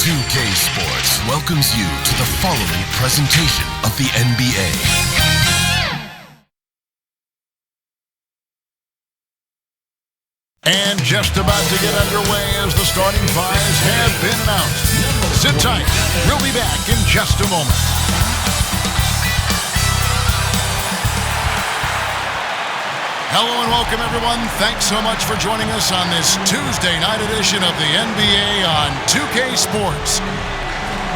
2K Sports welcomes you to the following presentation of the NBA. And just about to get underway as the starting fives have been announced. Sit tight. We'll be back in just a moment. Hello and welcome, everyone. Thanks so much for joining us on this Tuesday night edition of the NBA on 2K Sports.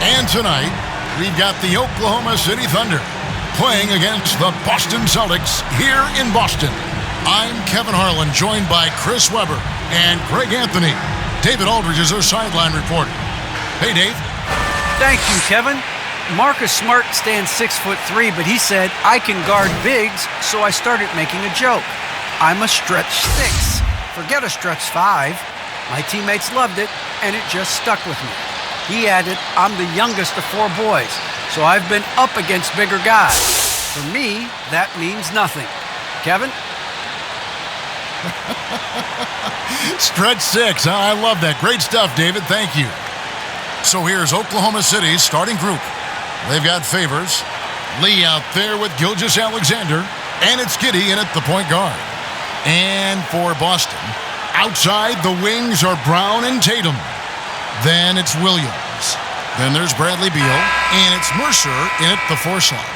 And tonight, we've got the Oklahoma City Thunder playing against the Boston Celtics here in Boston. I'm Kevin Harlan, joined by Chris Webber and Greg Anthony. David Aldridge is our sideline reporter. Hey, Dave. Thank you, Kevin. Marcus Smart stands 6'3", but he said, I can guard bigs, so I started making a joke. I'm a stretch 6. Forget a stretch 5. My teammates loved it, and it just stuck with me. He added, I'm the youngest of 4 boys, so I've been up against bigger guys. For me, that means nothing. Kevin? Stretch 6, huh? I love that. Great stuff, David. Thank you. So here's Oklahoma City's starting group. They've got Favors, Lee out there with Gilgeous-Alexander, and it's Giddey in at the point guard. And for Boston, outside the wings are Brown and Tatum. Then it's Williams. Then there's Bradley Beal, and it's Mercer in at the 4 slot.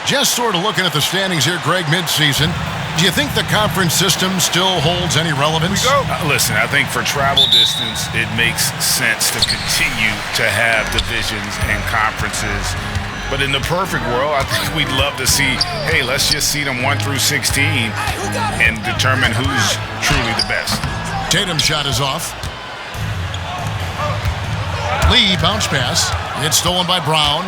Just sort of looking at the standings here, Greg, midseason. Do you think the conference system still holds any relevance? Listen, I think for travel distance, it makes sense to continue to have divisions and conferences. But in the perfect world, I think we'd love to see, hey, let's just seed them 1 through 16 and determine who's truly the best. Tatum's shot is off. Lee, bounce pass. It's stolen by Brown.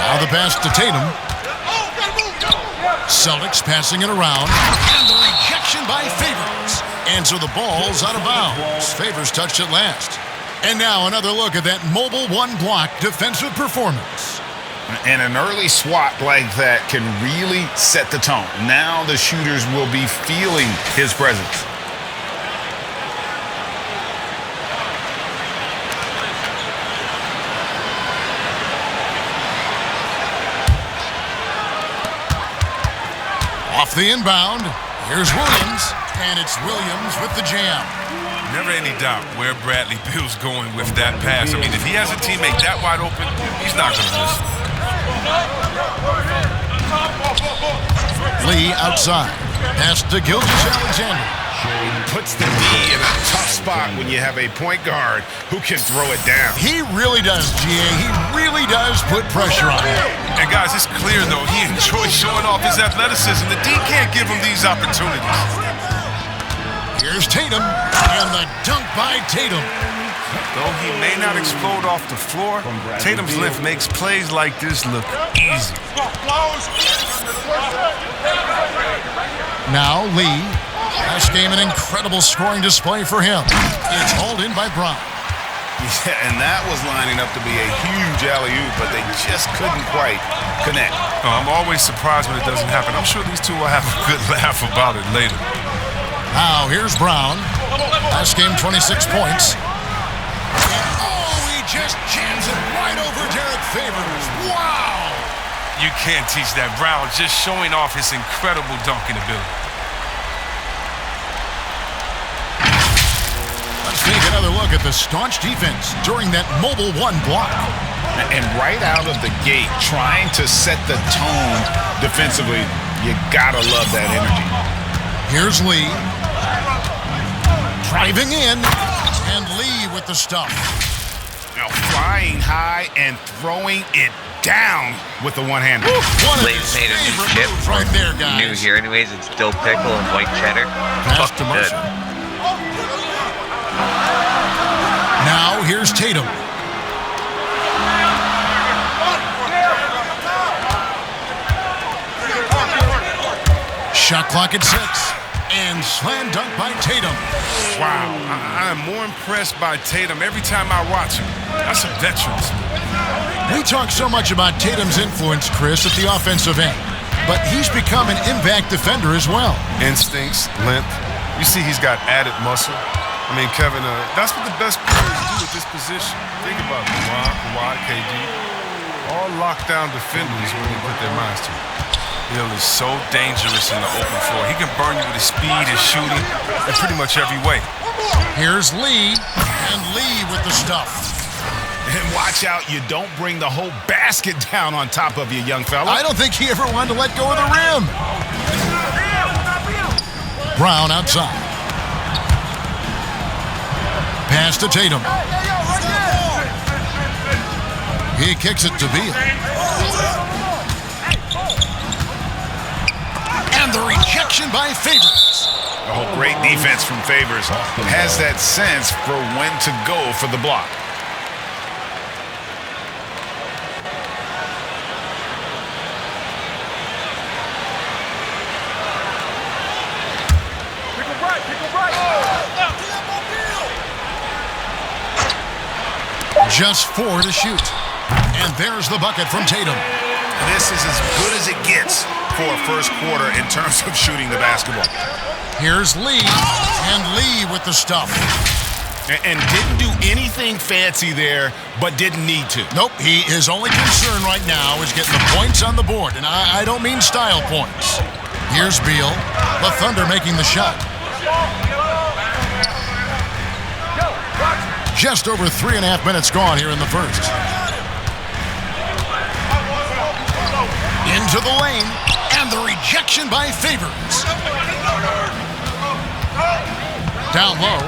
Now the pass to Tatum. Celtics passing it around. And the rejection by Favors. And so the ball's out of bounds. Favors touched it last. And now another look at that mobile one-block defensive performance. And an early swat like that can really set the tone. Now the shooters will be feeling his presence. Off the inbound, here's Williams, and it's Williams with the jam. Never any doubt where Bradley Beal's going with that pass. I mean, if he has a teammate that wide open, he's not going to miss. Lee outside, pass to Gilgeous-Alexander. Puts the D in a tough spot when you have a point guard who can throw it down. He really does, GA. He really does put pressure on him. And guys, it's clear, though, he enjoys showing off his athleticism. The D can't give him these opportunities. Here's Tatum, and the dunk by Tatum. Though he may not explode off the floor, Tatum's lift makes plays like this look easy. Now Lee. Last game, an incredible scoring display for him. It's hauled in by Brown. Yeah, and that was lining up to be a huge alley-oop, but they just couldn't quite connect. Oh, I'm always surprised when it doesn't happen. I'm sure these two will have a good laugh about it later. Now, here's Brown. Last game, 26 points. And, he just jams it right over Derek Favors. Wow! You can't teach that. Brown just showing off his incredible dunking ability. Let's take another look at the staunch defense during that mobile one block. And right out of the gate, trying to set the tone defensively, you gotta love that energy. Here's Lee. Driving in, and Lee with the stuff. Now flying high and throwing it down with the one-hander. Lay's made a new chip. Right there, guys. New here anyways, it's dill pickle and white cheddar. Pass to Mercer. Now here's Tatum. Shot clock at 6. And slam dunk by Tatum. Wow, I'm more impressed by Tatum every time I watch him. That's a veteran. We talk so much about Tatum's influence, Chris, at the offensive end. But he's become an impact defender as well. Instincts, length. You see he's got added muscle. I mean, Kevin, that's what the best players do at this position. Think about it. Kawhi, KD, all lockdown defenders when they put their minds to it. Hill is so dangerous in the open floor. He can burn you with his speed, his shooting, in pretty much every way. Here's Lee, and Lee with the stuff. And watch out, you don't bring the whole basket down on top of you, young fella. I don't think he ever wanted to let go of the rim. Brown outside. Pass to Tatum. He kicks it to Beal. And the rejection by Favors. Oh, great defense from Favors. Has that sense for when to go for the block. Just 4 to shoot. And there's the bucket from Tatum. This is as good as it gets for a first quarter in terms of shooting the basketball. Here's Lee, and Lee with the stuff. And didn't do anything fancy there, but didn't need to. Nope, his only concern right now is getting the points on the board, and I don't mean style points. Here's Beal, the Thunder making the shot. Just over 3.5 minutes gone here in the first. Into the lane, and the rejection by Favors. Down low.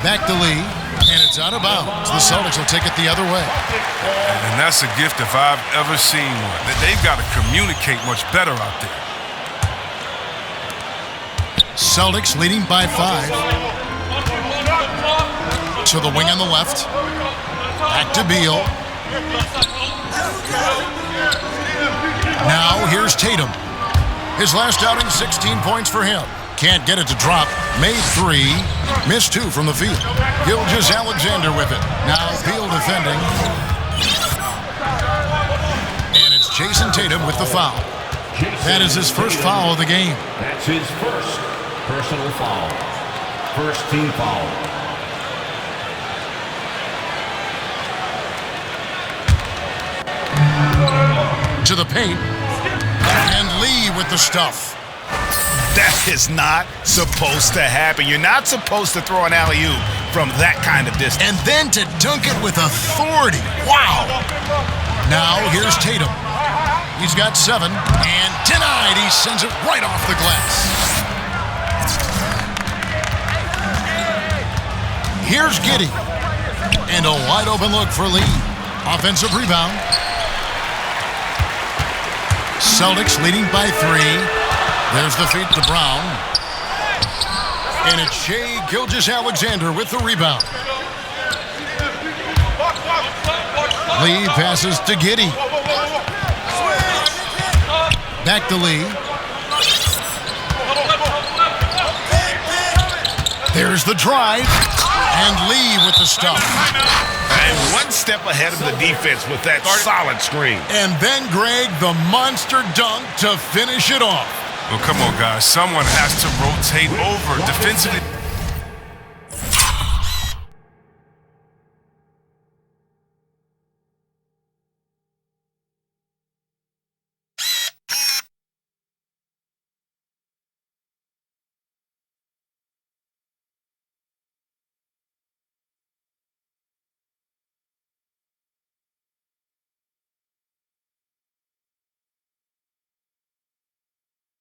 Back to Lee, and it's out of bounds. The Celtics will take it the other way. And that's a gift if I've ever seen one. That they've got to communicate much better out there. Celtics leading by 5. To the wing on the left. Back to Beal. Now here's Tatum. His last outing, 16 points for him. Can't get it to drop. Made 3. Missed 2 from the field. Gilgeous-Alexander with it. Now Beal defending. And it's Jason Tatum with the foul. That is his first foul of the game. That's his first personal foul. First team foul. To the paint. And Lee with the stuff. That is not supposed to happen. You're not supposed to throw an alley-oop from that kind of distance. And then to dunk it with authority. Wow. Now here's Tatum. He's got 7. And denied. He sends it right off the glass. Here's Giddey. And a wide open look for Lee. Offensive rebound. Celtics leading by 3. There's the feed to Brown. And it's Shai Gilgeous-Alexander with the rebound. Lee passes to Giddey. Back to Lee. There's the drive. And Lee with the stuff. And one step ahead of the defense with that solid screen. And then, Greg, the monster dunk to finish it off. Well, come on, guys. Someone has to rotate over defensively.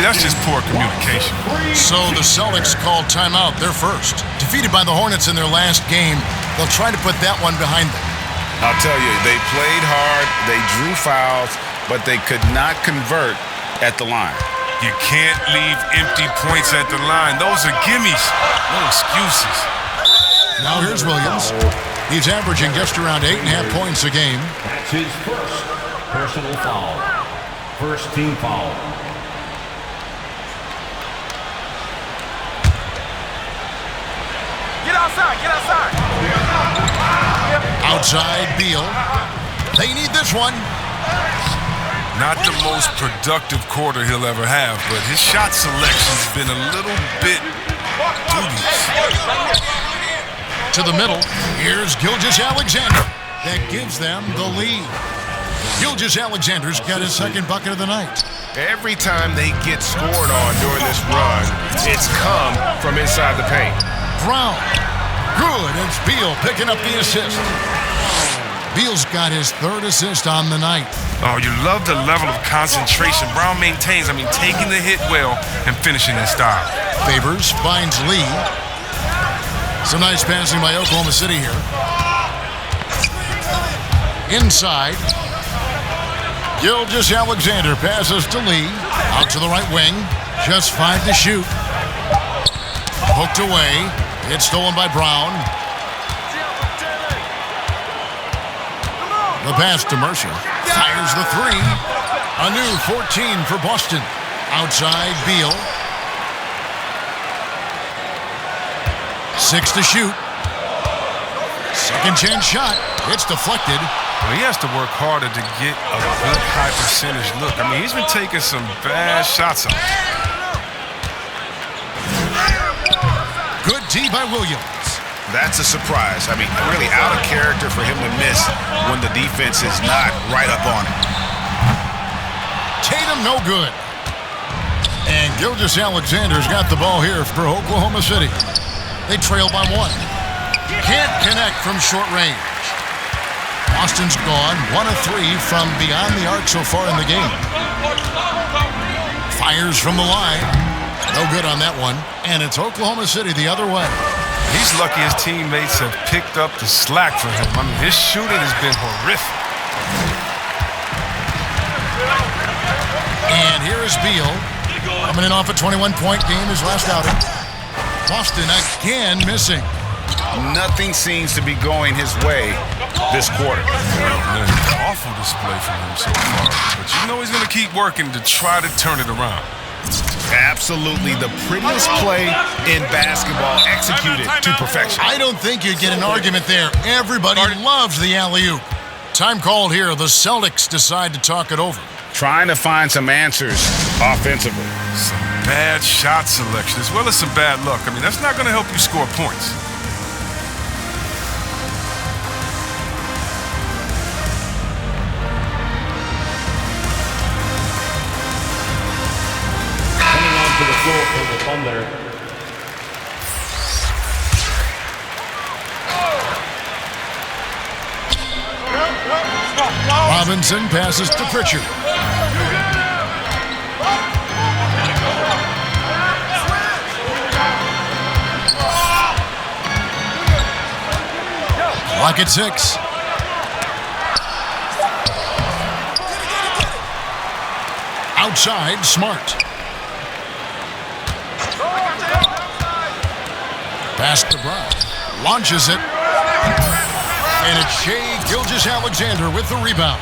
That's just poor communication. So the Celtics called timeout. They're first. Defeated by the Hornets in their last game, they'll try to put that one behind them. I'll tell you, they played hard, they drew fouls, but they could not convert at the line. You can't leave empty points at the line. Those are gimmies, no excuses. Now here's Williams. He's averaging just around 8.5 points a game. That's his first personal foul. First team foul. Get outside. Outside Beal. They need this one. Not the most productive quarter he'll ever have, but his shot selection's been a little bit To the middle. Here's Gilgeous-Alexander. That gives them the lead. Gilgeous-Alexander's got his second bucket of the night. Every time they get scored on during this run, it's come from inside the paint. Brown. Good. It's Beal picking up the assist. Beal's got his third assist on the night. Oh, you love the level of concentration Brown maintains. Taking the hit well and finishing in style. Favors finds Lee. Some nice passing by Oklahoma City here. Inside. Gilgeous-Alexander passes to Lee. Out to the right wing. Just 5 to shoot. Hooked away. It's stolen by Brown. The pass to Mercer. Fires the three. A new 14 for Boston. Outside Beal. 6 to shoot. Second chance shot. It's deflected. Well, he has to work harder to get a good high percentage look. He's been taking some bad shots up. Good D by Williams. That's a surprise. Really out of character for him to miss when the defense is not right up on him. Tatum no good. And Gilgeous-Alexander's got the ball here for Oklahoma City. They trail by 1. Can't connect from short range. Boston's gone 1 of 3 from beyond the arc so far in the game. Fires from the line. No good on that one. And it's Oklahoma City the other way. He's lucky his teammates have picked up the slack for him. His shooting has been horrific. And here is Beal. Coming in off a 21-point game his last outing. Boston again missing. Nothing seems to be going his way this quarter. Awful display from him so far. But he's going to keep working to try to turn it around. Absolutely the prettiest play in basketball, executed to perfection. I don't think you'd get an argument there. Everybody loves the alley-oop. Time called here. The Celtics decide to talk it over. Trying to find some answers offensively. Some bad shot selection as well as some bad luck. That's not going to help you score points. To the floor for the Thunder. Robinson passes to Pritchard. Clock at 6. Outside, Smart. Pass to Brown. Launches it. And it's Shai Gilgeous-Alexander with the rebound.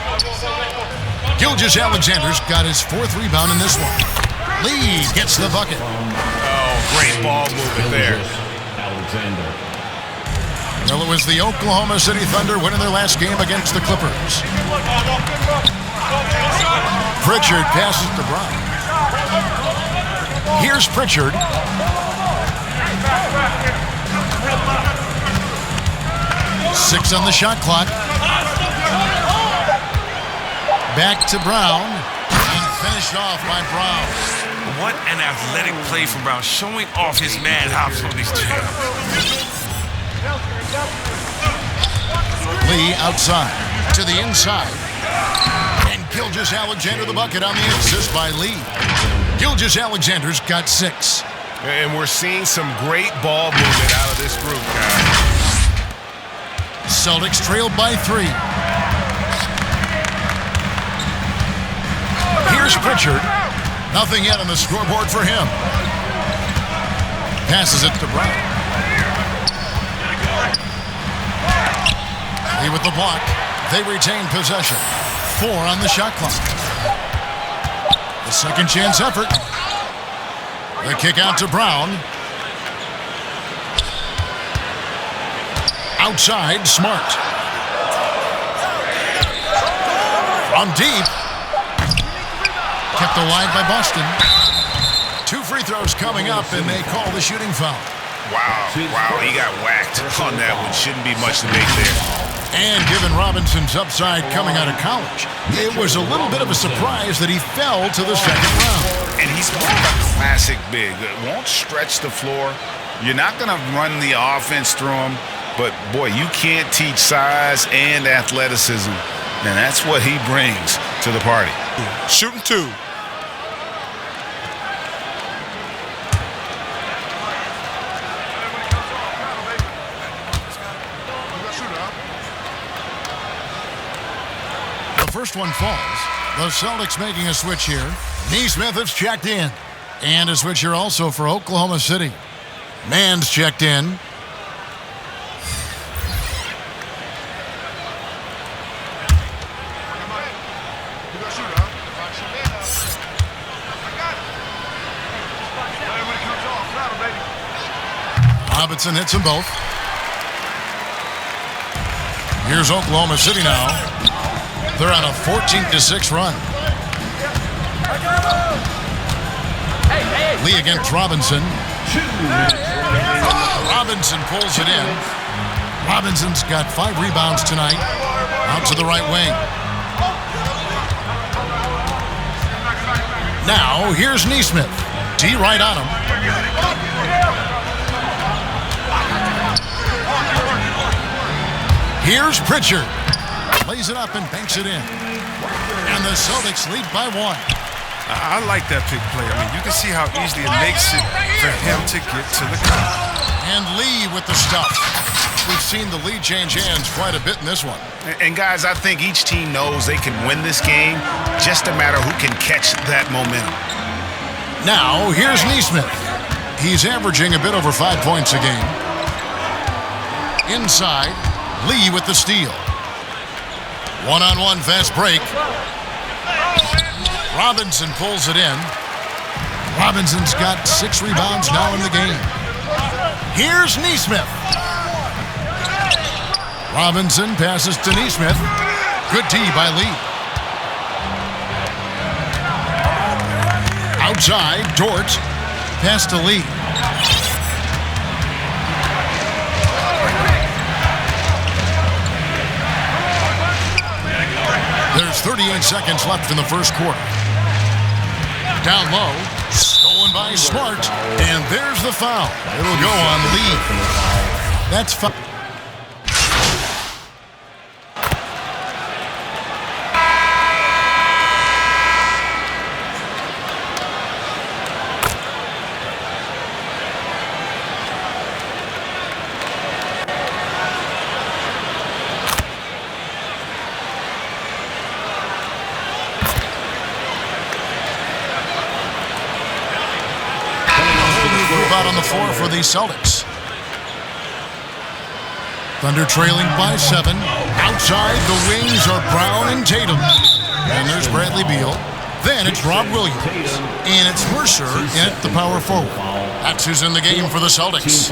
Gilgeous-Alexander's got his 4th rebound in this one. Lee gets the bucket. Oh, great ball movement there. Alexander. Well, it was the Oklahoma City Thunder winning their last game against the Clippers. Pritchard passes to Brown. Here's Pritchard. Six on the shot clock. Back to Brown. And finished off by Brown. What an athletic play from Brown, showing off his mad hops on these jams. Lee outside. To the inside. And Gilgeous-Alexander the bucket on the assist by Lee. Gilgeous-Alexander's got 6. And we're seeing some great ball movement out of this group, guys. Celtics trailed by 3. Here's Pritchard. Nothing yet on the scoreboard for him. Passes it to Brown. Lee with the block. They retain possession. 4 on the shot clock. The second chance effort. The kick out to Brown. Outside, Smart. From deep. Kept alive by Boston. 2 free free throws coming up, and they call the shooting foul. Wow, he got whacked on that one. Shouldn't be much debate there. And given Robinson's upside coming out of college, it was a little bit of a surprise that he fell to the second round. And he's more of a classic big. Won't stretch the floor. You're not going to run the offense through him, but, boy, you can't teach size and athleticism, and that's what he brings to the party. Shooting 2. The first one falls. The Celtics making a switch here. Neesmith has checked in. And a switch here also for Oklahoma City. Mann's checked in. Robinson hits them both. Here's Oklahoma City now. They're on a 14-6 run. Lee against Robinson. Robinson pulls it in. Robinson's got 5 rebounds tonight. Out to the right wing. Now, here's Neesmith. D right on him. Here's Pritchard. Lays it up and banks it in. And the Celtics lead by 1. I like that pick play. I mean, you can see how easily it makes it for him to get to the cup. And Lee with the stuff. We've seen the lead change hands quite a bit in this one. And guys, I think each team knows they can win this game. Just a matter who can catch that momentum. Now, here's Neesmith. He's averaging a bit over 5 points a game. Inside, Lee with the steal. One-on-one fast break. Robinson pulls it in. Robinson's got 6 rebounds now in the game. Here's Neesmith. Robinson passes to Neesmith. Good D by Lee. Outside, Dort. Pass to Lee. There's 38 seconds left in the first quarter. Down low, stolen by Smart, and there's the foul. It'll go on Lee. That's foul. Out on the floor for the Celtics. Thunder trailing by 7. Outside, the wings are Brown and Tatum. And there's Bradley Beal. Then it's Rob Williams. And it's Mercer at the power forward. That's who's in the game for the Celtics.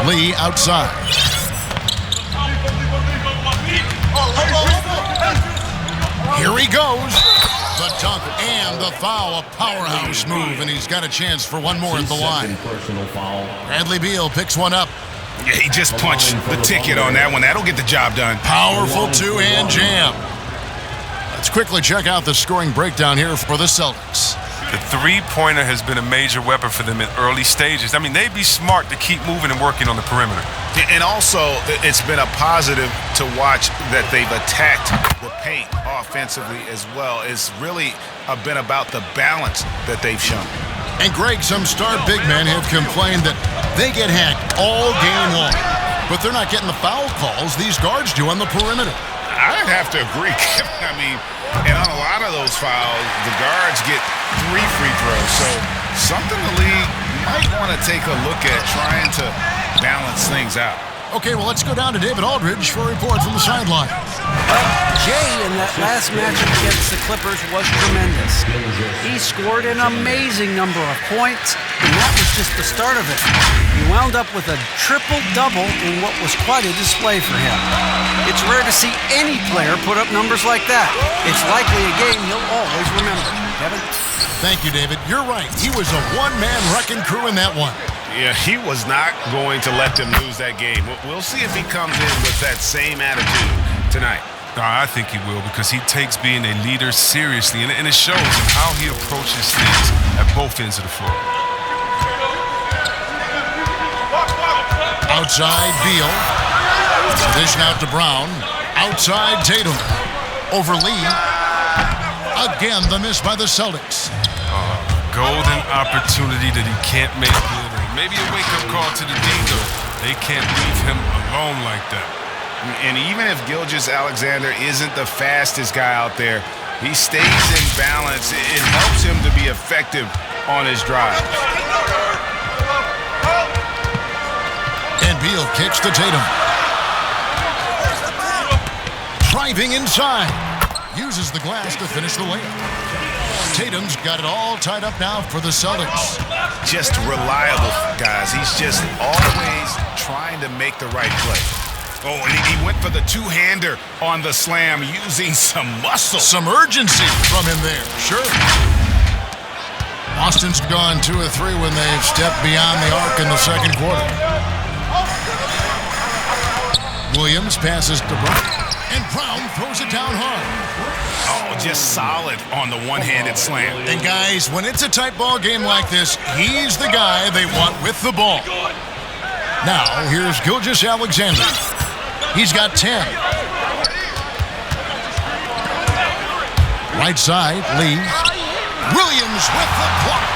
Lee outside. Here he goes. The dunk and the foul. A powerhouse move, and he's got a chance for one more at the line. Bradley Beal picks one up. Yeah, he just punched the ticket on that one. That'll get the job done. Powerful two-hand jam. Let's quickly check out the scoring breakdown here for the Celtics. The three-pointer has been a major weapon for them in early stages. I mean, they'd be smart to keep moving and working on the perimeter. And also, it's been a positive to watch that they've attacked the paint offensively as well. It's really been about the balance that they've shown. And Greg, some star big men have complained that they get hacked all game long. But they're not getting the foul calls these guards do on the perimeter. I'd have to agree. I mean, and on a lot of those fouls, the guards get 3 free throws. So something the league might want to take a look at trying to balance things out. Okay, well, let's go down to David Aldridge for a report from the sideline. Jay in that last matchup against the Clippers was tremendous. He scored an amazing number of points, and that was just the start of it. He wound up with a triple-double in what was quite a display for him. It's rare to see any player put up numbers like that. It's likely a game he'll always remember. Kevin? Thank you, David. You're right. He was a one-man wrecking crew in that one. Yeah, he was not going to let them lose that game. We'll see if he comes in with that same attitude tonight. I think he will, because he takes being a leader seriously, and it shows in how he approaches things at both ends of the floor. Outside, Beal. Dish out to Brown. Outside, Tatum. Over Lee. Again, the miss by the Celtics. Golden opportunity that he can't make good. Maybe a wake-up call to the team, though. They can't leave him alone like that. And even if Gilgeous-Alexander isn't the fastest guy out there, he stays in balance. It helps him to be effective on his drive. And Beal kicks to Tatum. Driving inside. Uses the glass to finish the layup. Tatum's got it all tied up now for the Celtics. Just reliable, guys. He's just always trying to make the right play. Oh, and he went for the two-hander on the slam using some muscle. Some urgency from him there, sure. Boston's gone 2 of 3 when they've stepped beyond the arc in the second quarter. Williams passes to Brown, and Brown throws it down hard. Oh, just solid on the one-handed slam. And guys, when it's a tight ball game like this, he's the guy they want with the ball. Now, here's Gilgeous-Alexander. He's got 10. Right side, Lee. Williams with the block.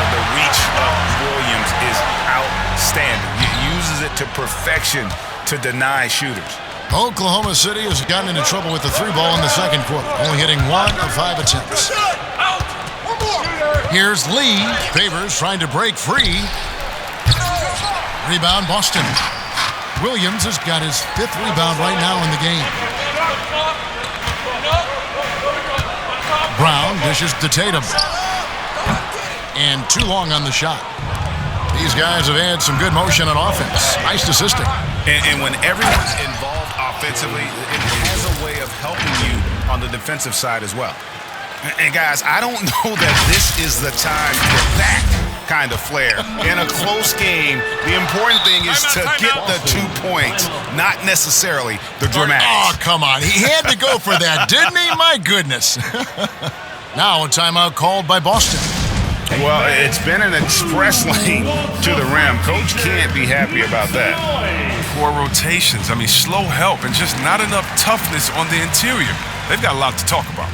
The reach of Williams is outstanding. He uses it to perfection to deny shooters. Oklahoma City has gotten into trouble with the 3-ball in the second quarter, only hitting 1 of 5 attempts. Here's Lee. Favors trying to break free. Rebound, Boston. Williams has got his 5th rebound right now in the game. Brown dishes to Tatum. And too long on the shot. These guys have had some good motion on offense. Nice assisting. And when everyone's involved offensively, it has a way of helping you on the defensive side as well. And guys, I don't know that this is the time for that kind of flair. In a close game, the important thing is to get the 2 points, not necessarily the dramatics. Oh, come on. He had to go for that, didn't he? My goodness. Now a timeout called by Boston. Well, it's been an express lane to the rim. Coach can't be happy about that. Poor rotations. I mean, slow help and just not enough toughness on the interior. They've got a lot to talk about.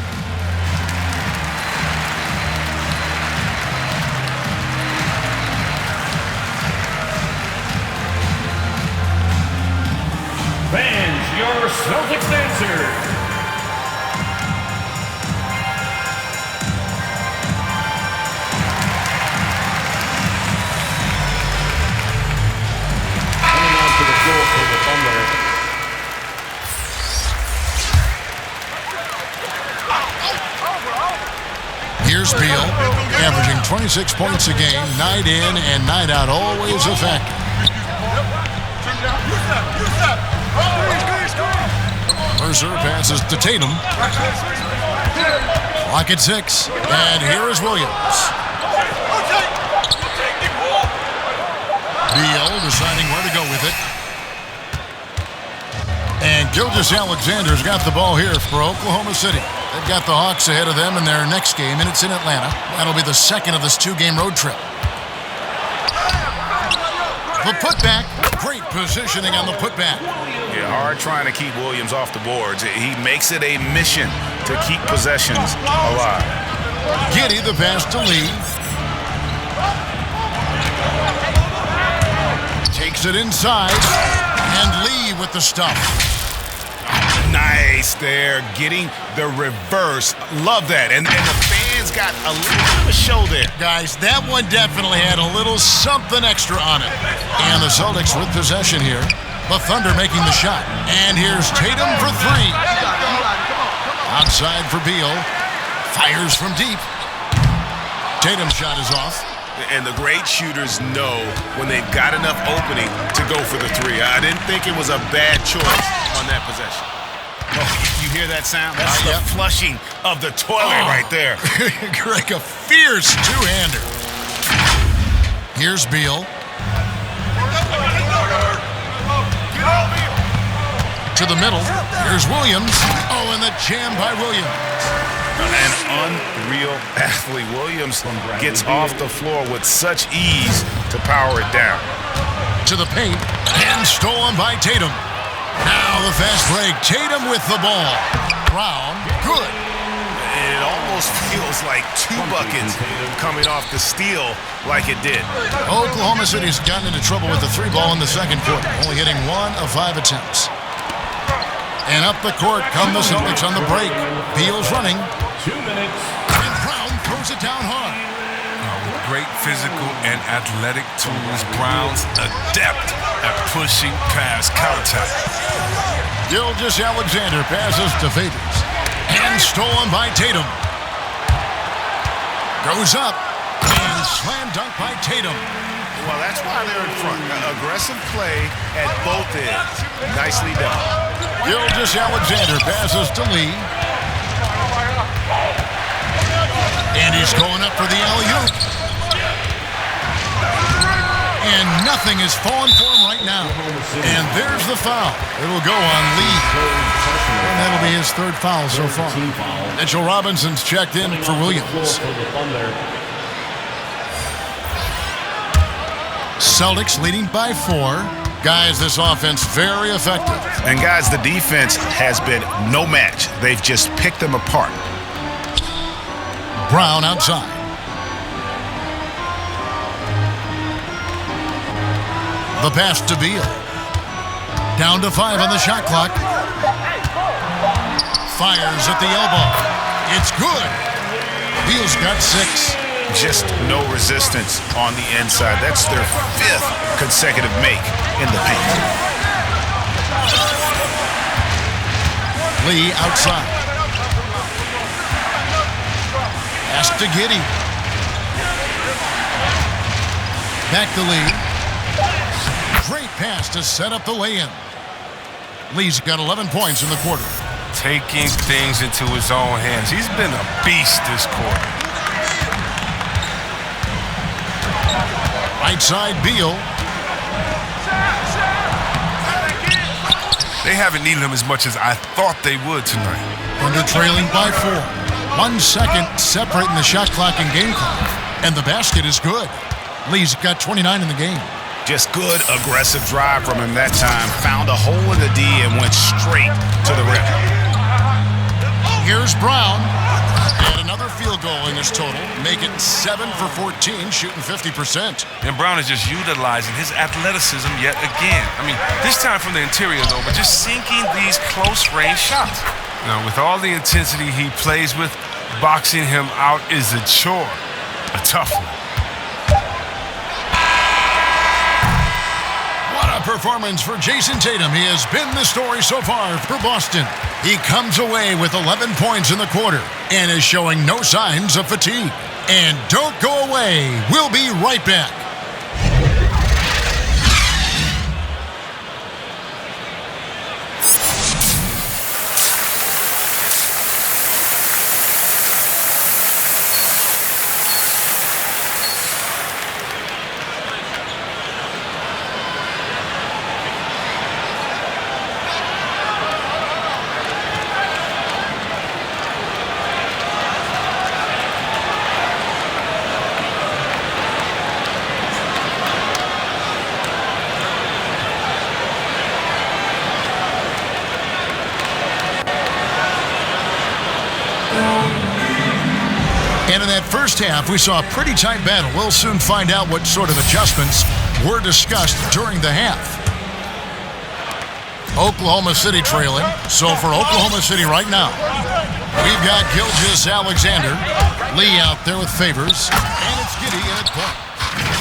Fans, your Celtics answer. Here's Beal, averaging 26 points a game, night in and night out, always a factor. Mercer passes to Tatum. Clock at 6, and here is Williams. Beal deciding where to go with it. And Gilgeous-Alexander's got the ball here for Oklahoma City. They've got the Hawks ahead of them in their next game, and it's in Atlanta. That'll be the second of this 2-game road trip. The putback. Great positioning on the putback. Yeah, hard trying to keep Williams off the boards. He makes it a mission to keep possessions alive. Giddey the pass to Lee. Takes it inside. And Lee with the stuff. Nice there, getting the reverse. Love that. And the fans got a little bit of a show there. Guys, that one definitely had a little something extra on it. And the Celtics with possession here. The Thunder making the shot. And here's Tatum for three. Outside for Beal. Fires from deep. Tatum's shot is off. And the great shooters know when they've got enough opening to go for the three. I didn't think it was a bad choice on that possession. Oh, you hear that sound? That's the flushing of the toilet right there. Greg, a fierce two-hander. Here's Beal. To the middle. Here's Williams. Oh, and the jam by Williams. An unreal athlete. Williams gets off the floor with such ease to power it down. To the paint. And stolen by Tatum. Now the fast break. Tatum with the ball. Brown. Good. It almost feels like two buckets coming off the steal like it did. Oklahoma City's gotten into trouble with the three ball in the second quarter, only hitting 1 of 5 attempts. And up the court come the Celtics on the break. Beal's running. 2 minutes. And Brown throws it down hard. With great physical and athletic tools, Brown's adept at pushing past contact. Gilgeous-Alexander passes to Favors. And stolen by Tatum. Goes up. And slam dunk by Tatum. Well, that's why they're in front. Aggressive play at both ends. Nicely done. Gilgeous-Alexander passes to Lee. And he's going up for the alley-oop. And nothing is falling for him right now. And there's the foul. It'll go on Lee. And that'll be his third foul so far. Mitchell Robinson's checked in for Williams. Celtics leading by 4. Guys, this offense very effective. And guys, the defense has been no match. They've just picked them apart. Brown outside. The pass to Beal. Down to 5 on the shot clock. Fires at the elbow. It's good. Beal's got 6. Just no resistance on the inside. That's their 5th consecutive make in the paint. Lee outside. Pass to Giddey. Back to Lee. Great pass to set up the lay-in. Lee's got 11 points in the quarter. Taking things into his own hands. He's been a beast this quarter. Right side, Beal. They haven't needed him as much as I thought they would tonight. Under trailing by 4. 1 second separating the shot clock and game clock. And the basket is good. Lee's got 29 in the game. Just good, aggressive drive from him that time. Found a hole in the D and went straight to the rim. Here's Brown. And another field goal in his total. Make it 7 for 14, shooting 50%. And Brown is just utilizing his athleticism yet again. I mean, this time from the interior, though, but just sinking these close-range shots. Now, with all the intensity he plays with, boxing him out is a chore. A tough one. Performance for Jason Tatum. He has been the story so far for Boston. He comes away with 11 points in the quarter and is showing no signs of fatigue. And don't go away. We'll be right back. And in that first half, we saw a pretty tight battle. We'll soon find out what sort of adjustments were discussed during the half. Oklahoma City trailing. So for Oklahoma City right now, we've got Gilgeous-Alexander. Lee out there with Favors. And it's Giddey in at point.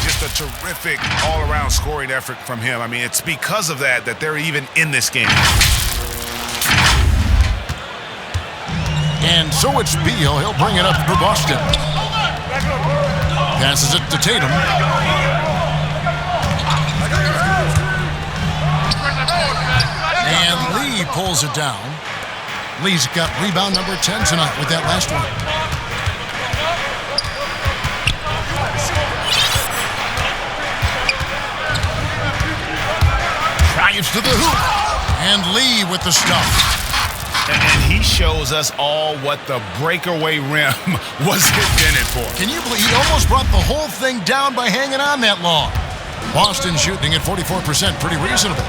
Just a terrific all-around scoring effort from him. I mean, it's because of that they're even in this game. And so it's Beal. He'll bring it up for Boston. Passes it to Tatum. And Lee pulls it down. Lee's got rebound number 10 tonight with that last one. Drives to the hoop. And Lee with the stuff. And he shows us all what the breakaway rim was invented for. Can you believe he almost brought the whole thing down by hanging on that long? Boston shooting at 44%, pretty reasonable.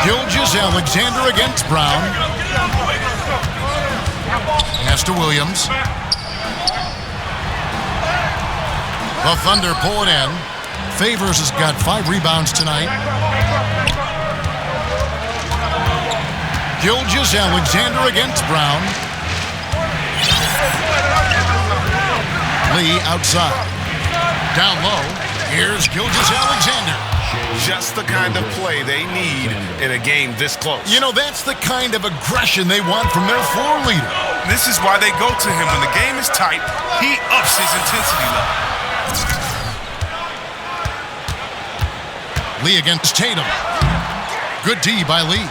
Gilgeous-Alexander against Brown. Pass to Williams. The Thunder pull it in. Favors has got 5 rebounds tonight. Gilgeous-Alexander against Brown. Lee outside. Down low. Here's Gilgeous-Alexander. Just the kind of play they need in a game this close. You know, that's the kind of aggression they want from their floor leader. This is why they go to him. When the game is tight, he ups his intensity level. Lee against Tatum. Good D by Lee.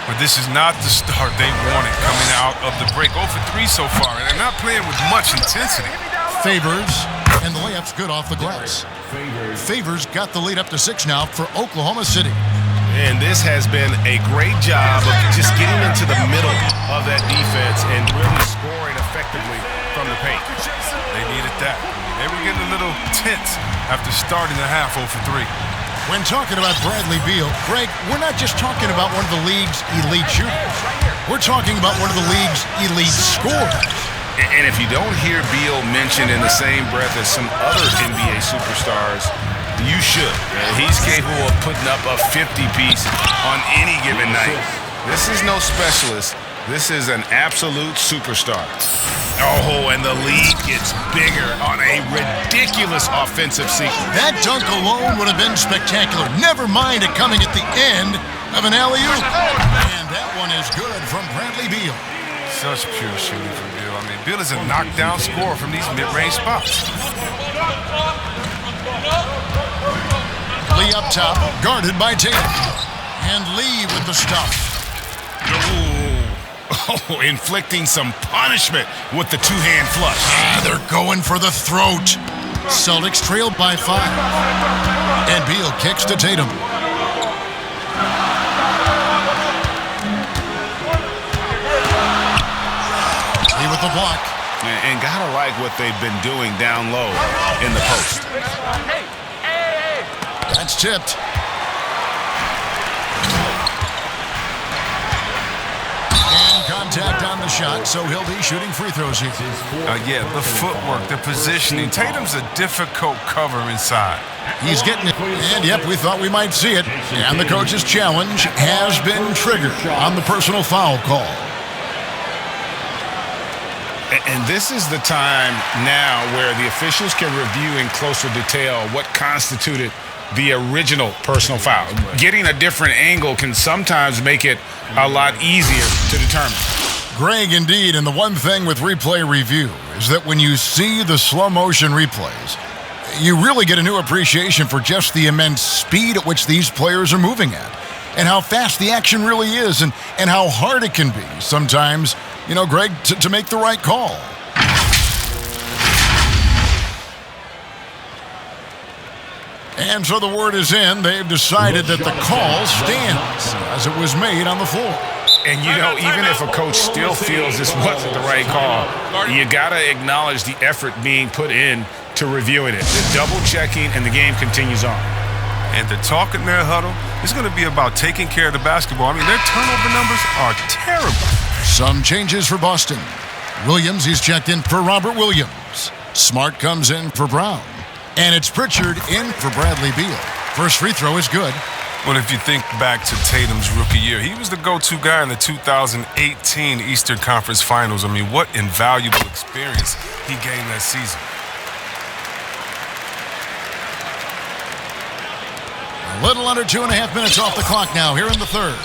But this is not the start they wanted coming out of the break. 0 for 3 so far, and they're not playing with much intensity. Favors, and the layup's good off the glass. Favors got the lead up to 6 now for Oklahoma City. And this has been a great job of just getting into the middle of that defense and really scoring effectively from the paint. They needed that. They were getting a little tense after starting the half 0 for 3. When talking about Bradley Beal, Greg, we're not just talking about one of the league's elite shooters. We're talking about one of the league's elite scorers. And if you don't hear Beal mentioned in the same breath as some other NBA superstars, you should. He's capable of putting up a 50-piece on any given night. This is no specialist. This is an absolute superstar. Oh, and the lead gets bigger on a ridiculous offensive sequence. That dunk alone would have been spectacular. Never mind it coming at the end of an alley-oop. And that one is good from Bradley Beal. Such pure shooting from Beal. I mean, Beal is a knockdown scorer from these mid-range spots. Lee up top, guarded by Tatum. And Lee with the stuff. Oh, inflicting some punishment with the two-hand flush. They're going for the throat. Celtics trailed by 5. And Beal kicks to Tatum. Lee with the block. And gotta like what they've been doing down low in the post. That's tipped. Contact on the shot, so he'll be shooting free throws here. Yeah, the footwork, the positioning. Tatum's a difficult cover inside. He's getting it, and yep, we thought we might see it. And the coach's challenge has been triggered on the personal foul call. And this is the time now where the officials can review in closer detail what constituted the original personal foul. Getting a different angle can sometimes make it a lot easier to determine. Greg, indeed, and the one thing with replay review is that when you see the slow motion replays, you really get a new appreciation for just the immense speed at which these players are moving at, and how fast the action really is, and how hard it can be sometimes, you know, Greg, to make the right call. And so the word is in. They've decided that the call stands as it was made on the floor. And, you know, even if a coach still feels this wasn't the right call, you got to acknowledge the effort being put in to reviewing it. The double-checking, and the game continues on. And the talk in their huddle is going to be about taking care of the basketball. I mean, their turnover numbers are terrible. Some changes for Boston. Williams, he's checked in for Robert Williams. Smart comes in for Brown. And it's Pritchard in for Bradley Beal. First free throw is good. Well, if you think back to Tatum's rookie year, he was the go-to guy in the 2018 Eastern Conference Finals. I mean, what invaluable experience he gained that season. A little under 2.5 minutes off the clock now here in the third.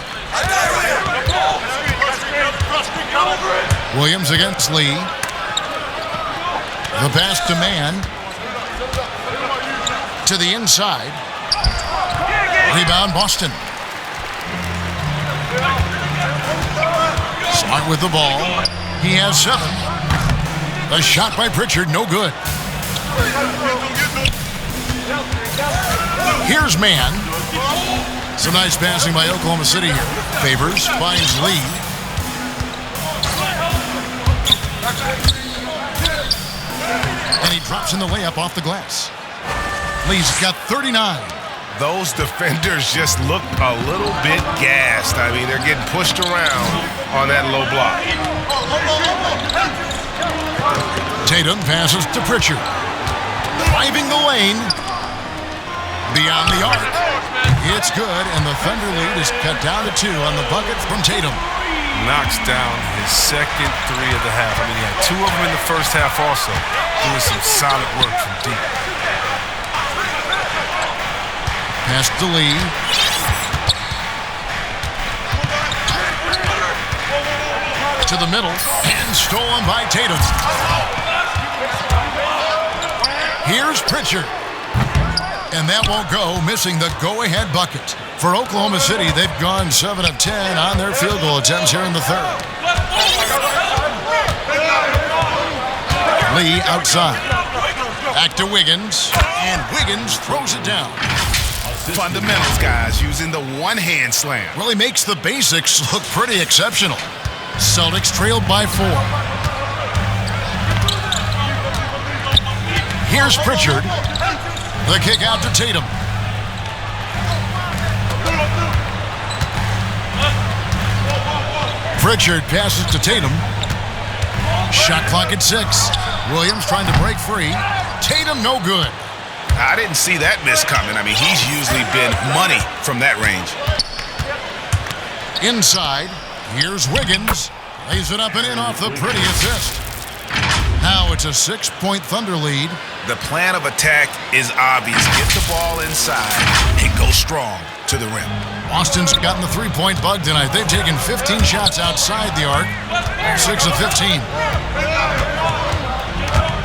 Williams against Lee. The pass to man. To the inside. Rebound Boston. Smart with the ball. He has 7. A shot by Pritchard, no good. Here's man. Some nice passing by Oklahoma City here. Favors finds Lee. And he drops in the layup off the glass. Lee's got 39. Those defenders just look a little bit gassed. I mean, they're getting pushed around on that low block. Tatum passes to Pritchard. Driving the lane. Beyond the arc. It's good, and the Thunder lead is cut down to 2 on the bucket from Tatum. Knocks down his second 3 of the half. I mean, he had 2 of them in the first half also. Doing some solid work from deep. Pass to Lee. To the middle, and stolen by Tatum. Here's Pritchard. And that won't go, missing the go-ahead bucket. For Oklahoma City, they've gone 7 of 10 on their field goal attempts here in the third. Lee outside. Back to Wiggins, and Wiggins throws it down. Fundamentals, guys, using the one-hand slam. Really makes the basics look pretty exceptional. Celtics trailed by 4. Here's Pritchard. The kick out to Tatum. Pritchard passes to Tatum. Shot clock at 6. Williams trying to break free. Tatum no good. I didn't see that miss coming. I mean, he's usually been money from that range. Inside, here's Wiggins. Lays it up and in off the pretty assist. Now it's a 6-point Thunder lead. The plan of attack is obvious. Get the ball inside and go strong to the rim. Boston's gotten the 3-point bug tonight. They've taken 15 shots outside the arc. 6 of 15.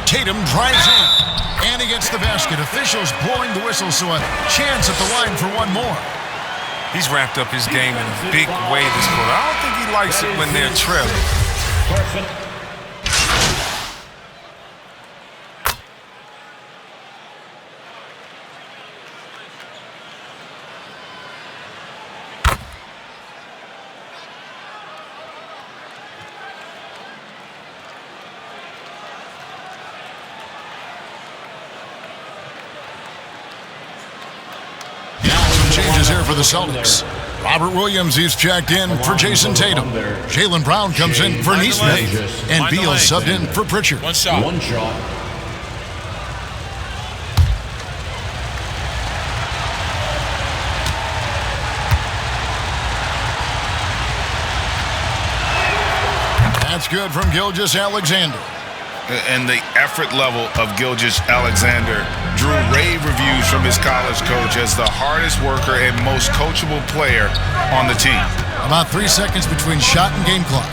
Tatum drives in. And he gets the basket. Officials blowing the whistle, so a chance at the line for one more. He's ramped up his game in a big way this quarter. I don't think he likes it when they're trailing. Changes here for the Celtics. Robert Williams is checked in for Jason Tatum. Jaylen Brown comes in for Neesmith. And Beal subbed in for Pritchard. One shot. That's good from Gilgeous-Alexander. And the effort level of Gilgeous-Alexander drew rave reviews from his college coach as the hardest worker and most coachable player on the team. About 3 seconds between shot and game clock.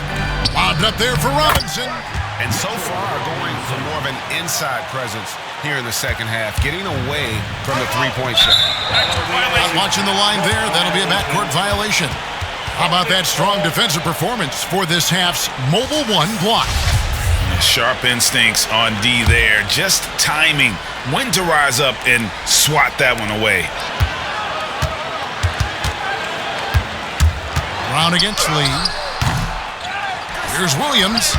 Lobbed up there for Robinson. And so far going for more of an inside presence here in the second half, getting away from the three-point shot. Not watching the line there. That'll be a backcourt violation. How about that strong defensive performance for this half's Mobile 1 block? Sharp instincts on D there. Just timing when to rise up and swat that one away. Brown against Lee. Here's Williams.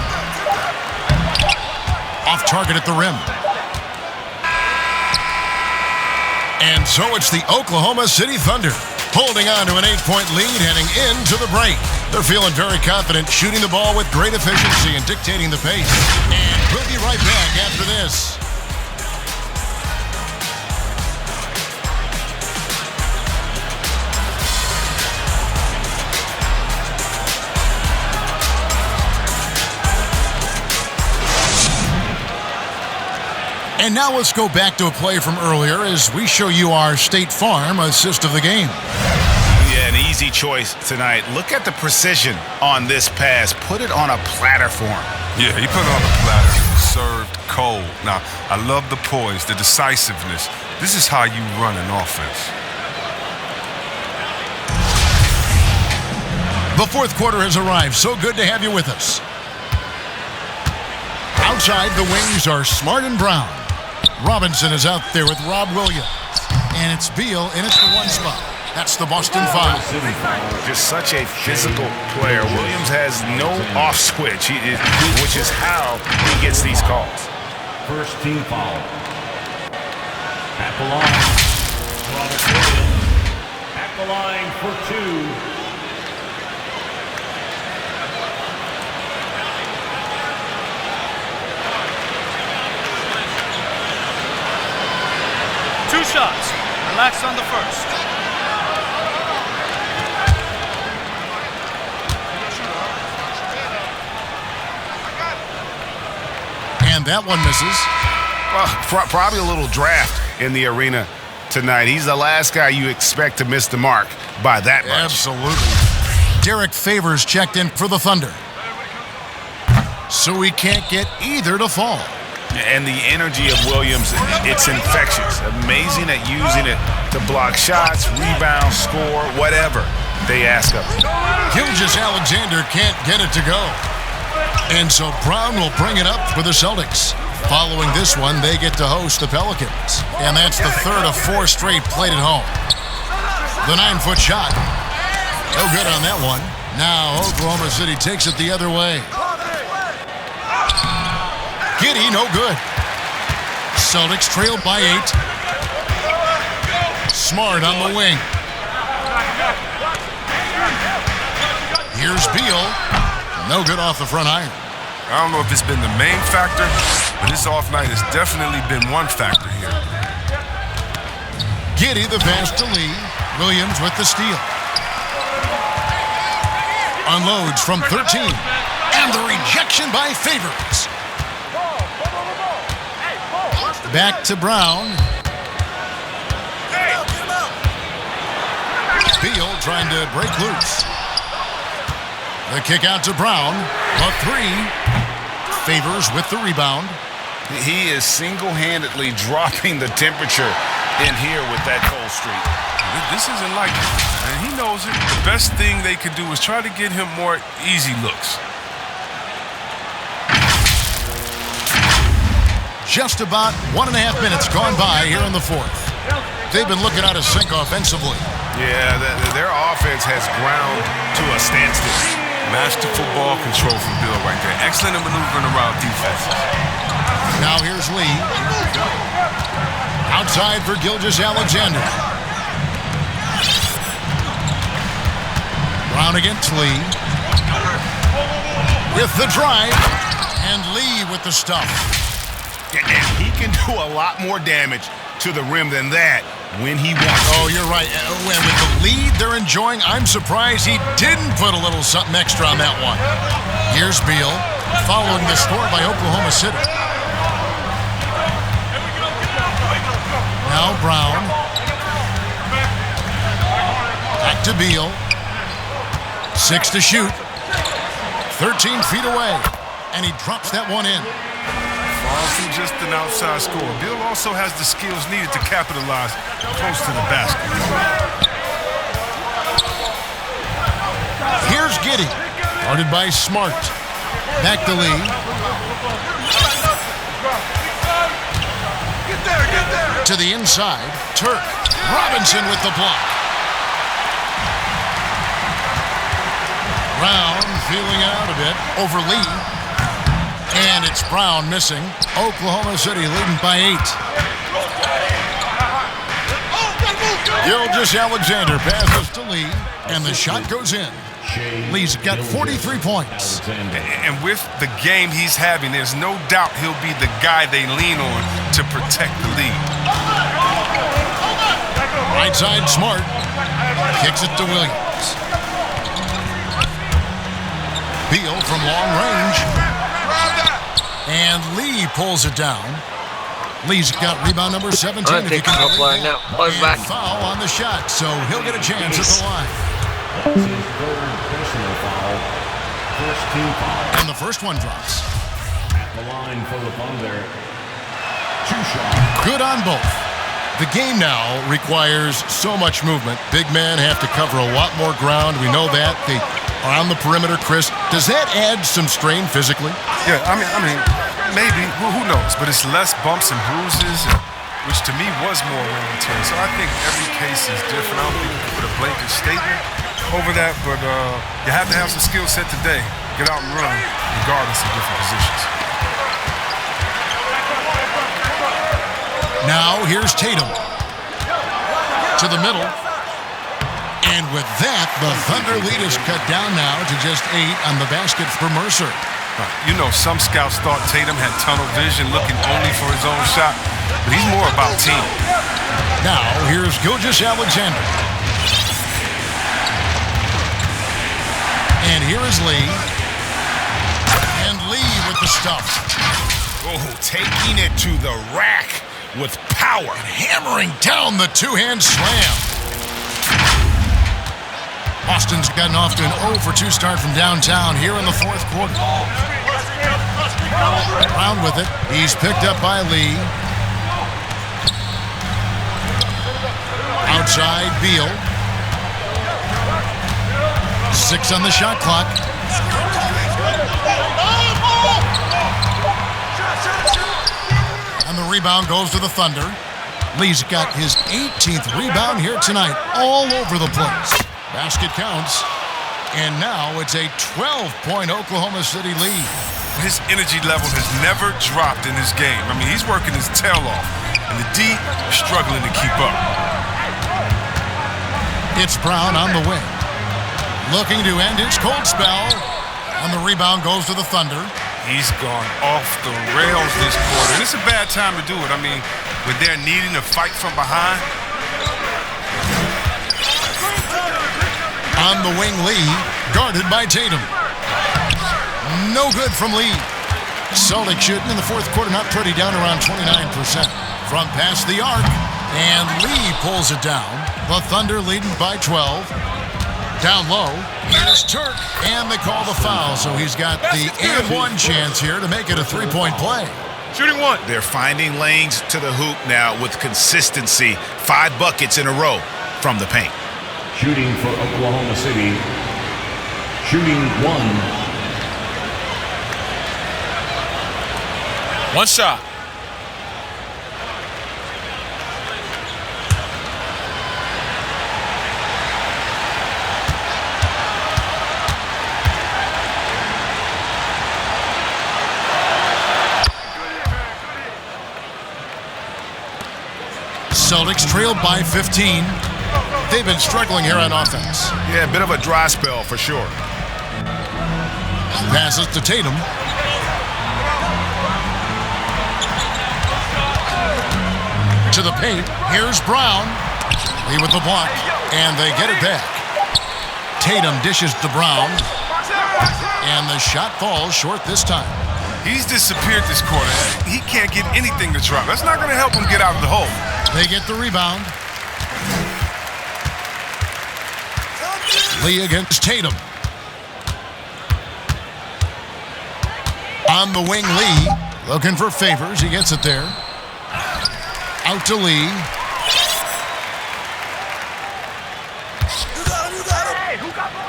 Off target at the rim. And so it's the Oklahoma City Thunder holding on to an 8-point lead heading into the break. They're feeling very confident, shooting the ball with great efficiency and dictating the pace. And we'll be right back after this. And now let's go back to a play from earlier as we show you our State Farm assist of the game. Yeah, an easy choice tonight. Look at the precision on this pass. Put it on a platter for him. Yeah, he put it on a platter. Served cold. Now, I love the poise, the decisiveness. This is how you run an offense. The fourth quarter has arrived. So good to have you with us. Outside, the wings are Smart and Brown. Robinson is out there with Rob Williams. And it's Beal in at the one spot. That's the Boston Five. Just such a physical player. Williams has no off switch, which is how he gets these calls. First team foul. At the line, Robert Williams. At the line for two. Two shots. Relax on the first. And that one misses. Well, probably a little draft in the arena tonight. He's the last guy you expect to miss the mark by that much. Absolutely. Derek Favors checked in for the Thunder. So we can't get either to fall. And the energy of Williams, it's infectious. Amazing at using it to block shots, rebound, score, whatever they ask of him. Gilgeous-Alexander can't get it to go. And so Brown will bring it up for the Celtics. Following this one, they get to host the Pelicans. And that's the third of four straight played at home. The 9-foot shot. No good on that one. Now Oklahoma City takes it the other way. Giddey, no good. Celtics trailed by 8. Smart on the wing. Here's Beal. No good off the front iron. I don't know if it's been the main factor, but this off night has definitely been one factor here. Giddey the pass to Lee. Williams with the steal. Unloads from 13. And the rejection by Favors. Back to Brown. Beal trying to break loose. The kick out to Brown. A three. Favors with the rebound. He is single-handedly dropping the temperature in here with that cold streak. This isn't like it, and he knows it. The best thing they could do is try to get him more easy looks. Just about 1.5 minutes gone by here in the fourth. They've been looking out of sync offensively. Yeah, their offense has ground to a standstill. Masterful ball control from Bill right there. Excellent at maneuvering around defenses. Now here's Lee. Outside for Gilgeous-Alexander. Brown against Lee. With the drive. And Lee with the stuff. And he can do a lot more damage to the rim than that when he wants to. Oh, you're right. And with the lead they're enjoying, I'm surprised he didn't put a little something extra on that one. Here's Beal, following the score by Oklahoma City. Now Brown. Back to Beal. 6 to shoot. 13 feet away. And he drops that one in. Far from just an outside score, Bill also has the skills needed to capitalize close to the basket. Here's Giddey, guarded by Smart. Back to Lee. To the inside, Turk. Robinson with the block. Brown feeling out a bit over Lee. And it's Brown missing. Oklahoma City leading by 8. Gilgeous-Alexander passes to Lee, and the shot goes in. Lee's got 43 points. And with the game he's having, there's no doubt he'll be the guy they lean on to protect the lead. Right side, Smart. Kicks it to Williams. Beal from long range. And Lee pulls it down. Lee's got rebound number 17. I'm gonna take a couple line now. Plug And back. foul on the shot, so he'll get a chance at the line. That's his third personal foul. First team foul. And the first one drops. At the line for the Thunder. 2 shots. Good on both. The game now requires so much movement. Big men have to cover a lot more ground. We know that. They are on the perimeter. Chris, does that add some strain physically? Yeah, I mean, maybe. Who knows? But it's less bumps and bruises, which to me was more wear and tear. So I think every case is different. I don't think you can put a blanket statement over that, but you have to have some skill set today. Get out and run, regardless of different positions. Now here's Tatum. To the middle. And with that, the Thunder lead is cut down now to just 8 on the basket for Mercer. You know, some scouts thought Tatum had tunnel vision, looking only for his own shot, but he's more about team. Now here's Gilgeous-Alexander. And here is Lee. And Lee with the stuff. Oh, taking it to the rack with power. Hammering down the two-hand slam. Boston's gotten off to an 0 for 2 start from downtown here in the fourth quarter. Brown with it. He's picked up by Lee. Outside, Beal. 6 on the shot clock. And the rebound goes to the Thunder. Lee's got his 18th rebound here tonight, all over the place. Basket counts. And now it's a 12-point Oklahoma City lead. His energy level has never dropped in his game. I mean, he's working his tail off, and the D is struggling to keep up. It's Brown on the wing. Looking to end his cold spell. And the rebound goes to the Thunder. He's gone off the rails this quarter. And it's a bad time to do it. I mean, when they're needing to fight from behind. On the wing, Lee, guarded by Tatum. No good from Lee. Celtics shooting in the fourth quarter, not pretty, down around 29%. From past the arc, and Lee pulls it down. The Thunder leading by 12. Down low, here's Turk, and they call the foul, so he's got the and one chance here to make it a 3-point play. Shooting 1. They're finding lanes to the hoop now with consistency. 5 buckets in a row from the paint. Shooting for Oklahoma City. Shooting 1. 1 shot. Celtics trailed by 15. They've been struggling here on offense. Yeah, a bit of a dry spell for sure. Passes to Tatum. To the paint. Here's Brown. Lee with the block. And they get it back. Tatum dishes to Brown. And the shot falls short this time. He's disappeared this quarter. He can't get anything to drop. That's not going to help him get out of the hole. They get the rebound. Lee against Tatum. On the wing, Lee. Looking for Favors. He gets it there. Out to Lee.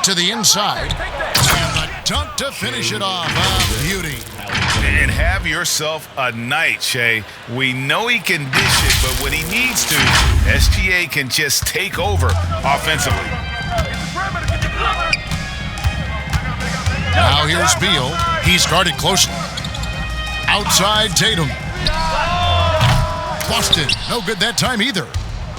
To the inside. And the dunk to finish it off. A beauty. And have yourself a night, Shay. We know he can dish it, but when he needs to, SGA can just take over offensively. Now here's Beal. He's guarded closely. Outside Tatum. Boston, no good that time either.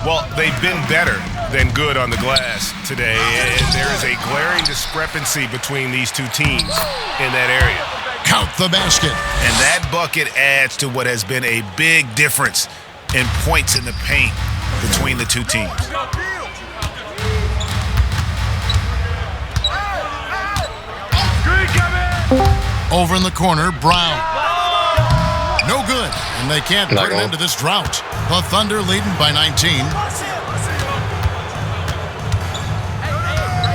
Well, they've been better than good on the glass today, and there is a glaring discrepancy between these two teams in that area. Count the basket. And that bucket adds to what has been a big difference in points in the paint between the two teams. Over in the corner, Brown. No good. And they can't put an end to this drought. The Thunder leading by 19.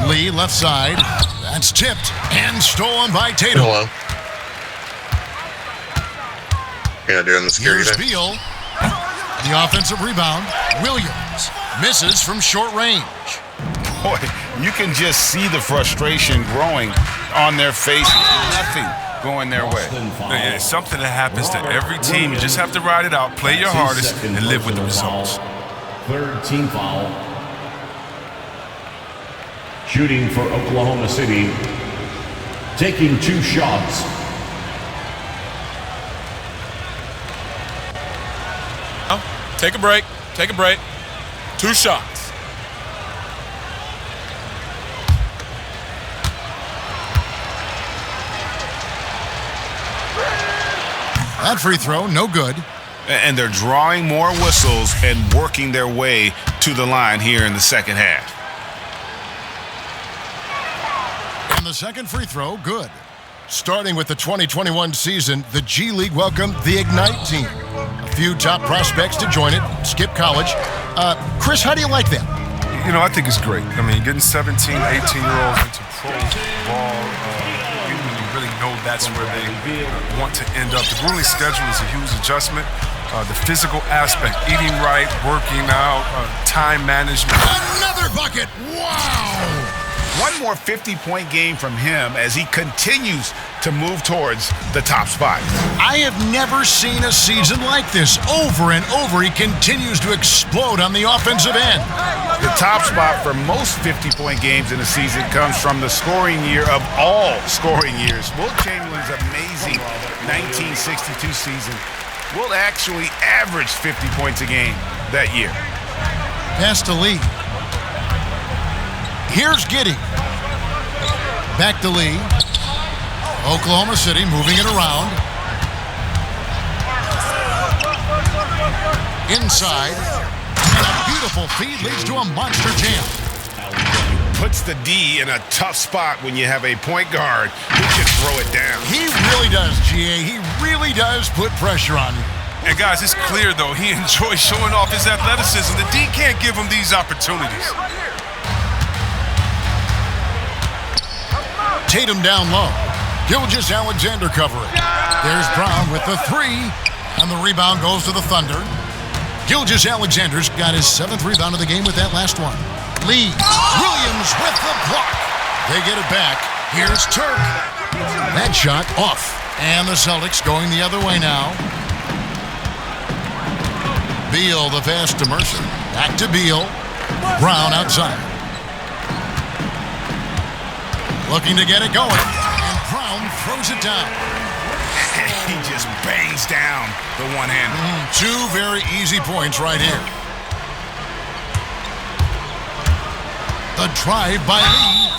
Lee, left side. That's tipped and stolen by Tatum. Hello. Yeah, doing the security Here's thing. Beal. The offensive rebound. Williams misses from short range. Boy, you can just see the frustration growing on their faces. Nothing going their way. Yeah, it's something that happens to every team. You just have to ride it out, play your hardest, and live with the results. Third team foul. Shooting for Oklahoma City. Taking 2 shots. Take a break. Take a break. 2 shots. That free throw, no good. And they're drawing more whistles and working their way to the line here in the second half. And the second free throw, good. Starting with the 2021 season, the G League welcomed the Ignite team. A few top prospects to join it, skip college. Chris, how do you like that? You know, I think it's great. I mean, getting 17, 18-year-olds into pro ball, when you really know that's where they want to end up. The grueling schedule is a huge adjustment. The physical aspect, eating right, working out, time management. Another bucket! Wow! One more 50-point game from him as he continues to move towards the top spot. I have never seen a season like this. Over and over, he continues to explode on the offensive end. The top spot for most 50-point games in a season comes from the scoring year of all scoring years. Wilt Chamberlain's amazing 1962 season will actually average 50 points a game that year. Pass to Lee. Here's Giddey. Back to Lee. Oklahoma City moving it around. Inside. And a beautiful feed leads to a monster jam. Puts the D in a tough spot when you have a point guard who can throw it down. He really does, GA. He really does put pressure on you. And guys, it's clear, though, he enjoys showing off his athleticism. The D can't give him these opportunities. Tatum down low. Gilgeous-Alexander covering. There's Brown with the 3, and the rebound goes to the Thunder. Gilgeous-Alexander's got his 7th rebound of the game with that last one. Lee. Williams with the block. They get it back. Here's Turk. That shot off. And the Celtics going the other way now. Beal the pass to Mercer. Back to Beal. Brown outside. Looking to get it going. And Brown throws it down. He just bangs down the one-hander. 2 very easy points right here. The drive by Lee.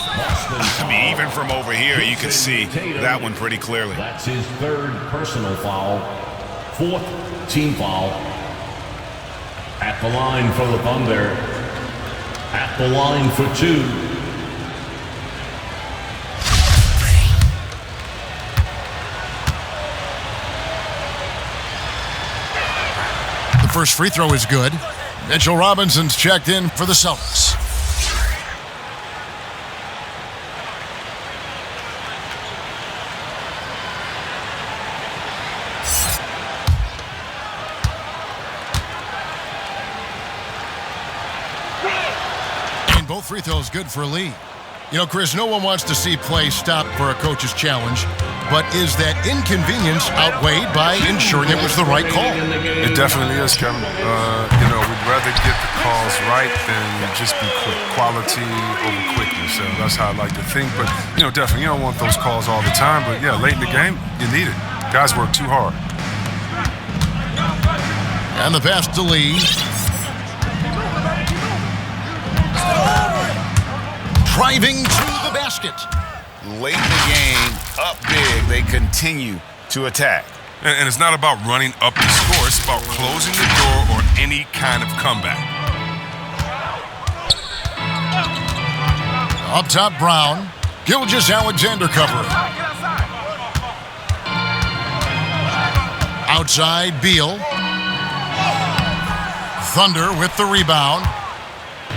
I mean, even from over here, you can see that one pretty clearly. That's his 3rd personal foul. 4th team foul. At the line for the Thunder. At the line for 2. The first free throw is good. Mitchell Robinson's checked in for the Celtics. And both free throws good for Lee. You know, Chris, no one wants to see play stop for a coach's challenge, but is that inconvenience outweighed by ensuring it was the right call? It definitely is, Kevin. You know, we'd rather get the calls right than just be quick. Quality over quickness. So that's how I like to think. But, you know, definitely, you don't want those calls all the time. But, yeah, late in the game, you need it. Guys work too hard. And the pass to Lee. Driving to the basket. Late in the game, up big, they continue to attack. And it's not about running up the score. It's about closing the door on any kind of comeback. Up top, Brown. Gilgeous-Alexander covering. Outside, Beal. Thunder with the rebound.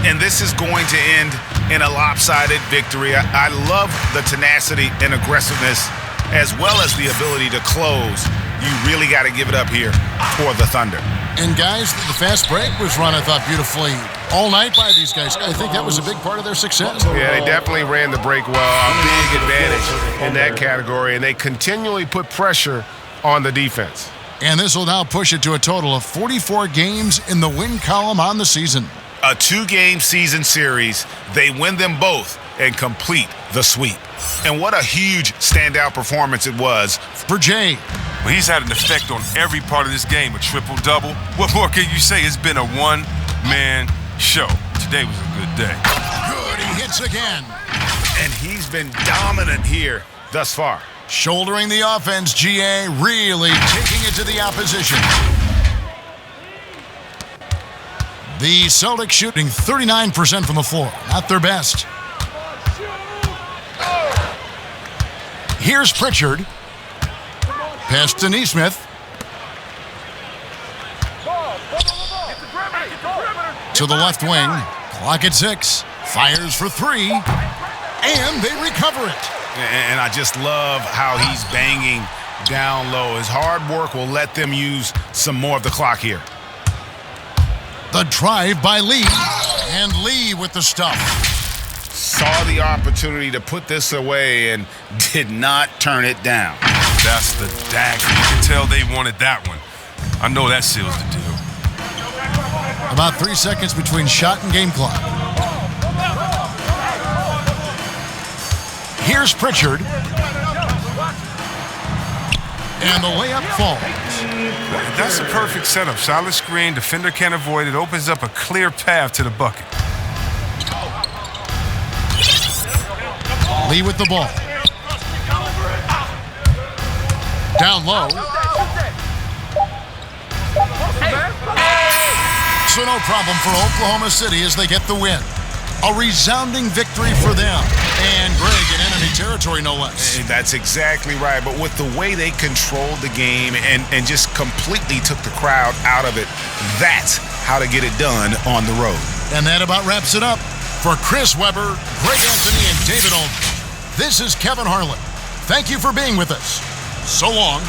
And this is going to end in a lopsided victory. I love the tenacity and aggressiveness as well as the ability to close. You really got to give it up here for the Thunder. And guys, the fast break was run, I thought, beautifully all night by these guys. I think that was a big part of their success. Yeah, they definitely ran the break well. A big advantage in that category, and they continually put pressure on the defense. And this will now push it to a total of 44 games in the win column on the season. A 2-game season series. They win them both and complete the sweep. And what a huge standout performance it was for Jay. Well, he's had an effect on every part of this game, a triple-double. What more can you say? It's been a one-man show. Today was a good day. Good, he hits again. And he's been dominant here thus far. Shouldering the offense, GA really taking it to the opposition. The Celtics shooting 39% from the floor. Not their best. Here's Pritchard. Pass to Neesmith. To the left wing. Clock at 6. Fires for 3. And they recover it. And I just love how he's banging down low. His hard work will let them use some more of the clock here. The drive by Lee. And Lee with the stuff. Saw the opportunity to put this away and did not turn it down. That's the dagger. You can tell they wanted that one. I know that seals the deal. About 3 seconds between shot and game clock. Here's Pritchard. And the layup falls. That's a perfect setup. Solid screen, defender can't avoid it. Opens up a clear path to the bucket. Lee with the ball. Down low. So no problem for Oklahoma City as they get the win. A resounding victory for them. And Greg in enemy territory, no less. That's exactly right. But with the way they controlled the game and just completely took the crowd out of it, that's how to get it done on the road. And that about wraps it up. For Chris Webber, Greg Anthony, and David Aldridge, this is Kevin Harlan. Thank you for being with us. So long.